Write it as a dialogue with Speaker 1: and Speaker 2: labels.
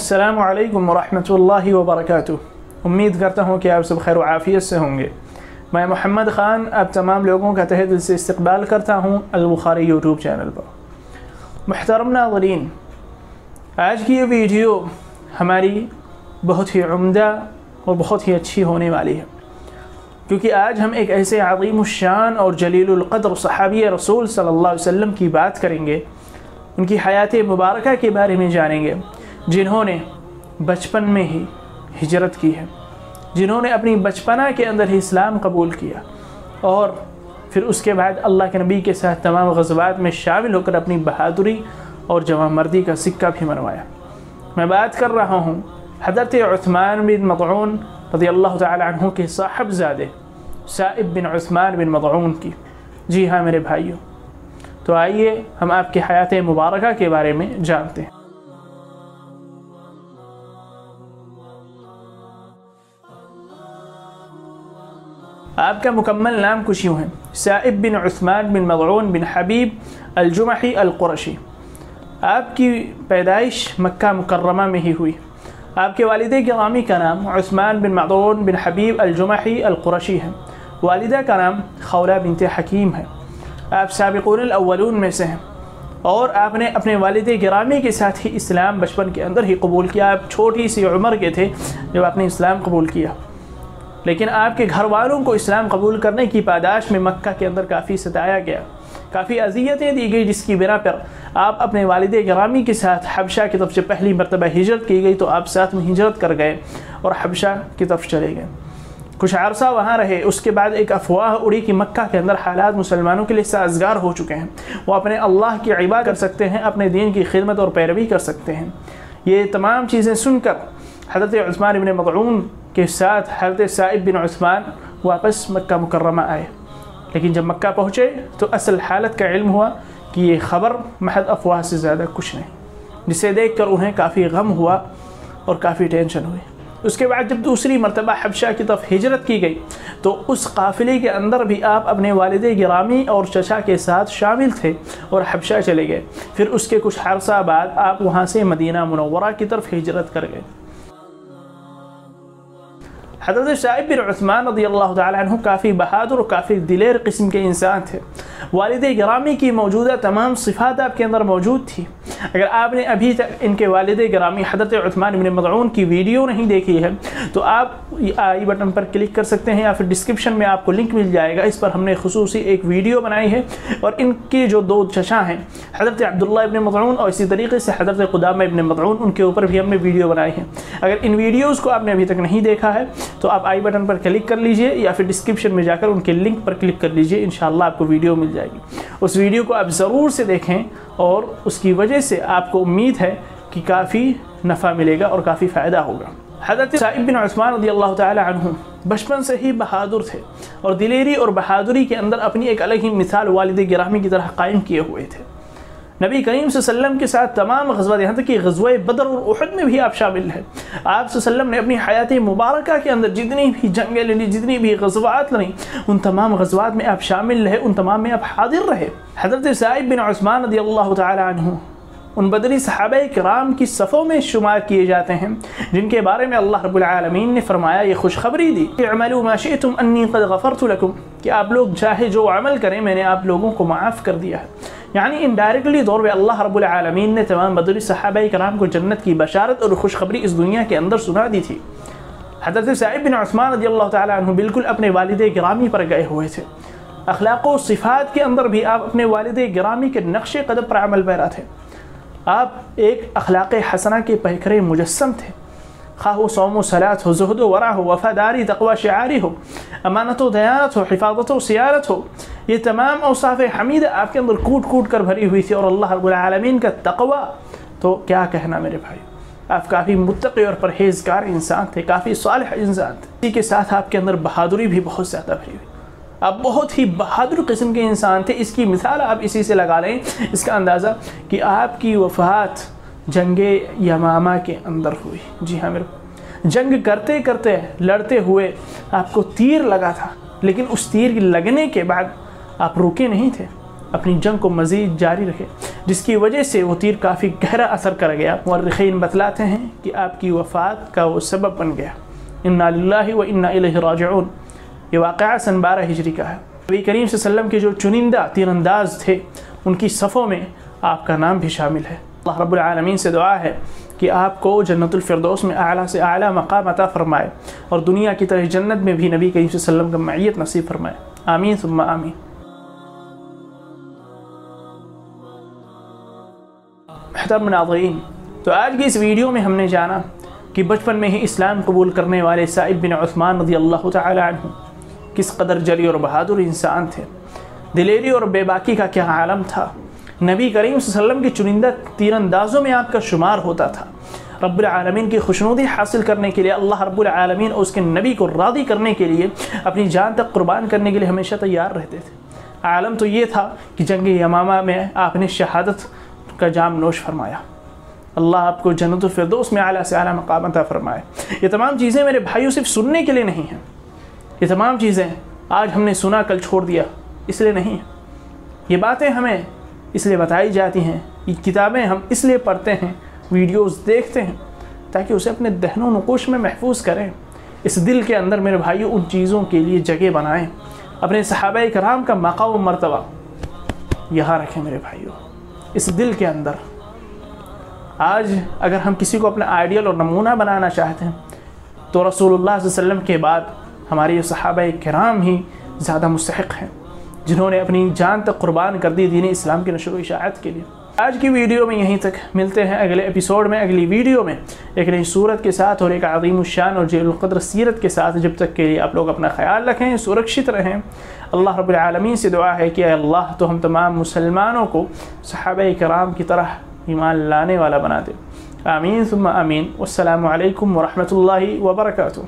Speaker 1: अस्सलामु अलैकुम वरहमतुल्लाहि वबरकातुह। उम्मीद करता हूँ कि आप सब खैर व आफियत से होंगे। मैं मोहम्मद ख़ान आप तमाम लोगों का तहे दिल से इस्तकबाल करता हूँ अल-बुखारी यूट्यूब चैनल पर। मुहतरम नाज़रीन, आज की ये वीडियो हमारी बहुत ही उम्दा और बहुत ही अच्छी होने वाली है, क्योंकि आज हम एक ऐसे अज़ीमुश्शान और जलीलुल क़द्र सहाबी रसूल सल्लल्लाहु अलैहि वसल्लम की बात करेंगे, उनकी हयात मुबारका के बारे में जानेंगे, जिन्होंने बचपन में ही हिजरत की है, जिन्होंने अपनी बचपना के अंदर ही इस्लाम कबूल किया और फिर उसके बाद अल्लाह के नबी के साथ तमाम ग़ज़वात में शामिल होकर अपनी बहादुरी और जवामर्दी का सिक्का भी मनवाया। मैं बात कर रहा हूँ हज़रत उस्मान बिन मज़ऊन रज़ियल्लाहु तआला अन्हु के साहबज़ादे साइब बिन उस्मान बिन मज़ऊन की। जी हाँ मेरे भाइयों, तो आइए हम आपकी हयात मुबारका के बारे में जानते हैं। आपका मुकम्मल नाम कुछ यूँ है, साइब बिन उस्मान बिन मज़ऊन बिन हबीब अल-जुमही अल-क़ुरशी। आपकी पैदाइश मक्का मुकर्रमा में ही हुई। आपके वालिदे गिरामी का नाम उस्मान बिन मज़ऊन बिन हबीब अल-जुमही अल-क़ुरशी है। वालिदा का नाम खौला बिनते हकीम है। आप साबिक़ून अव्वलून में से हैं और आपने अपने वालिदे गिरामी के साथ ही इस्लाम बचपन के अंदर ही कबूल किया। आप छोटी सी उम्र के थे जब आपने इस्लाम कबूल किया, लेकिन आपके घर वालों को इस्लाम कबूल करने की पादाश में मक्का के अंदर काफ़ी सताया गया, काफ़ी अज़ियतें दी गई, जिसकी बिना पर आप अपने वालिदे गिरामी के साथ हबशा की तरफ से पहली मरतबा हिजरत की गई तो आप साथ में हिजरत कर गए और हबशा की तरफ चले गए। कुछ अरसा वहाँ रहे, उसके बाद एक अफवाह उड़ी कि मक्का के अंदर हालात मुसलमानों के लिए साजगार हो चुके हैं, वो अपने अल्लाह की इबादत कर सकते हैं, अपने दीन की खिदमत और पैरवी कर सकते हैं। ये तमाम चीज़ें सुनकर हज़रत उस्मान बिन मज़ऊन के साथ हज़रत साइब बिन उस्मान वापस मक्का मुकर्रमा आए। लेकिन जब मक्का पहुँचे तो असल हालत का इल्म हुआ कि ये ख़बर महज अफवाह से ज़्यादा कुछ नहीं, जिसे देख कर उन्हें काफ़ी गम हुआ और काफ़ी टेंशन हुई। उसके बाद जब दूसरी मरतबा हबशा की तरफ हिजरत की गई तो उस काफ़िले के अंदर भी आप अपने वालिदे गिरामी और चचा के साथ शामिल थे और हबशा चले गए। फिर उसके कुछ अरसा बाद आप वहाँ से मदीना मुनव्वरा की तरफ हिजरत कर गए। हज़रत साइब बिन उस्मान रज़ियल्लाहु तआला अन्हु काफ़ी बहादुर और काफ़ी दिलेर किस्म के इंसान थे। वालिदे गिरामी की मौजूदा तमाम सिफ़ात आपके अंदर मौजूद थी। अगर आपने अभी तक इनके वालिदे गिरामी हज़रत उस्मान बिन मज़ऊन की वीडियो नहीं देखी है तो आप आई बटन पर क्लिक कर सकते हैं या फिर डिस्क्रिप्शन में आपको लिंक मिल जाएगा। इस पर हमने खुसूसी एक वीडियो बनाई है और इनके जो दो चचा हैं हज़रत अब्दुल्लाह इब्न मज़ऊन और इसी तरीके से हज़रत क़ुदामा इब्न मज़ऊन, उनके ऊपर भी हमने वीडियो बनाई है। अगर इन वीडियोज़ को आपने अभी तक नहीं देखा है तो आप आई बटन पर क्लिक कर लीजिए या फिर डिस्क्रिप्शन में जाकर उनके लिंक पर क्लिक कर लीजिए, इंशाअल्लाह आपको वीडियो मिल जाएगी। उस वीडियो को आप ज़रूर से देखें और उसकी वजह से आपको उम्मीद है कि काफ़ी नफ़ा मिलेगा और काफ़ी फ़ायदा होगा। हज़रत साइब बिन उस्मान रज़ियल्लाहु तआला अन्हु बचपन से ही बहादुर थे और दिलेरी और बहादुरी के अंदर अपनी एक अलग ही मिसाल वालिद गिरामी की तरह कायम किए हुए थे। नबी करीम सल्लल्लाहु अलैहि वसल्लम के साथ तमाम ग़ज़वात, यहाँ तक कि ग़ज़वा बदर और उहद में भी आप शामिल हैं। आप सल्लल्लाहु अलैहि वसल्लम ने अपनी हयात मुबारका के अंदर जितनी भी जंगें लड़ी, जितनी भी ग़ज़वात लड़ी, उन तमाम ग़ज़वात में आप शामिल रहे, उन तमाम में आप हाज़िर रहे। हज़रत साइब बिन उस्मान रज़ियल्लाहु तआला अन्हु उन बदरी सहाबाए किराम की सफ़ों में शुमार किए जाते हैं जिनके बारे में अल्लाह रब्बुल आलमीन ने फरमाया, ये खुशखबरी दी कि अमलू मा शिअतुम अन्नी क़द गफ़रतु लकुम, कि आप लोग चाहे जो अमल करें मैंने आप लोगों को माफ़ कर दिया है। यानी इनडायरेक्टली तौर पे अल्लाह रब्बुल आलमीन ने तमाम बदरी सहाबाए किराम को जन्नत की बशारत और खुशखबरी इस दुनिया के अंदर सुना दी थी। हज़रत साइब बिन उस्मान रज़ियल्लाहु तआला अन्हु बिल्कुल अपने वालिदे गिरामी पर गए हुए थे। अखलाक़ व सिफ़ात के अंदर भी आप अपने वालिदे गिरामी के नक्शे कदम पर अमल पैरा थे। आप एक अखलाक़ हसना के पैकरे मुजस्सम थे, खा हो सौम व सलात हो, ज़ुहद व वरा हो, वफ़ादारी तक़वा शिआरी हो, अमानत व दयानत हो, हिफाज़त व सियारत हो, ये तमाम औसाफ़ हमीद आपके अंदर कूट कूट कर भरी हुई थी। और अल्लाह रब्बुल आलमीन का तक़वा तो क्या कहना मेरे भाई, आप काफ़ी मुत्तक़ी और परहेज़गार इंसान थे, काफ़ी सालिह इंसान थे। इसी के साथ आपके अंदर बहादुरी भी बहुत ज़्यादा भरी हुई, आप बहुत ही बहादुर किस्म के इंसान थे। इसकी मिसाल आप इसी से लगा लें, इसका अंदाज़ा कि आपकी वफ़ात जंगे यमामा के अंदर हुई। जी हाँ मेरे, जंग करते करते लड़ते हुए आपको तीर लगा था, लेकिन उस तीर के लगने के बाद आप रुके नहीं थे, اپنی جنگ کو مزید جاری رکھے، جس کی وجہ سے وہ تیر کافی گہرا اثر کر گیا۔ مورخین بتلاتے ہیں کہ آپ کی وفات کا وہ سبب بن گیا۔ انا للہ و انا الیہ راجعون۔ یہ واقعہ سن 12 ہجری کا ہے۔ نبی کریم صلی اللہ علیہ وسلم کے جو چنندہ تیر انداز تھے ان کی صفوں میں آپ کا نام بھی شامل ہے۔ اللہ رب العالمین سے دعا ہے کہ آپ کو جنت الفردوس میں اعلیٰ سے اعلیٰ مقام عطا فرمائے، اور دنیا کی طرح جنت میں بھی نبی کریم صلی اللہ علیہ وسلم کا معیت نصیب فرمائے۔ آمین ثم آمین۔ محترم ناظرین، تو آج کی اس ویڈیو میں ہم نے جانا کہ بچپن میں ہی اسلام قبول کرنے والے صائب بن عثمان رضی اللہ تعالی عنہ کس قدر جری اور بہادر انسان تھے، دلیری اور بے باکی کا کیا عالم تھا۔ نبی کریم صلی اللہ علیہ وسلم کے چنندہ تیر اندازوں میں آپ کا شمار ہوتا تھا۔ رب العالمین کی خوشنودی حاصل کرنے کے لیے اللہ رب العالمین اور اس کے نبی کو راضی کرنے کے لیے اپنی جان تک قربان کرنے کے لیے ہمیشہ تیار رہتے تھے۔ عالم تو یہ تھا کہ جنگ یمامہ میں آپ نے شہادت کا جام نوش فرمایا۔ اللہ آپ کو جنت الفردوس میں اعلیٰ سے اعلیٰ مقام عطا فرمائے۔ یہ تمام چیزیں میرے بھائیوں صرف سننے کے لیے نہیں ہیں، یہ تمام چیزیں آج ہم نے سنا کل چھوڑ دیا اس لیے نہیں ہیں۔ یہ باتیں ہمیں اس لیے بتائی جاتی ہیں، یہ کتابیں ہم اس لیے پڑھتے ہیں، ویڈیوز دیکھتے ہیں تاکہ اسے اپنے ذہن و نقوش میں محفوظ کریں۔ اس دل کے اندر میرے بھائیوں ان چیزوں کے لیے جگہ بنائیں، اپنے صحابہ کرام کا مقام و مرتبہ یہاں رکھیں میرے بھائیوں، اس دل کے اندر۔ آج اگر ہم کسی کو اپنا آئیڈیل اور نمونہ بنانا چاہتے ہیں تو رسول اللہ صلی اللہ علیہ وسلم کے بعد ہمارے صحابہ کرام ہی زیادہ مستحق ہیں، جنہوں نے اپنی جان تک قربان کر دی دین اسلام کی نشر و اشاعت کے لیے۔ آج کی ویڈیو میں یہیں تک، ملتے ہیں اگلے ایپیسوڈ میں، اگلی ویڈیو میں ایک نئی صورت کے ساتھ اور ایک عظیم الشان اور جلیل القدر سیرت کے ساتھ۔ جب تک کے لیے آپ لوگ اپنا خیال رکھیں، سرکشت رہیں۔ اللہ رب العالمین سے دعا ہے کہ اے اللہ تو ہم تمام مسلمانوں کو صحابہ کرام کی طرح ایمان لانے والا بنا دے۔ آمین ثم آمین۔ والسلام علیکم ورحمۃ اللہ وبرکاتہ۔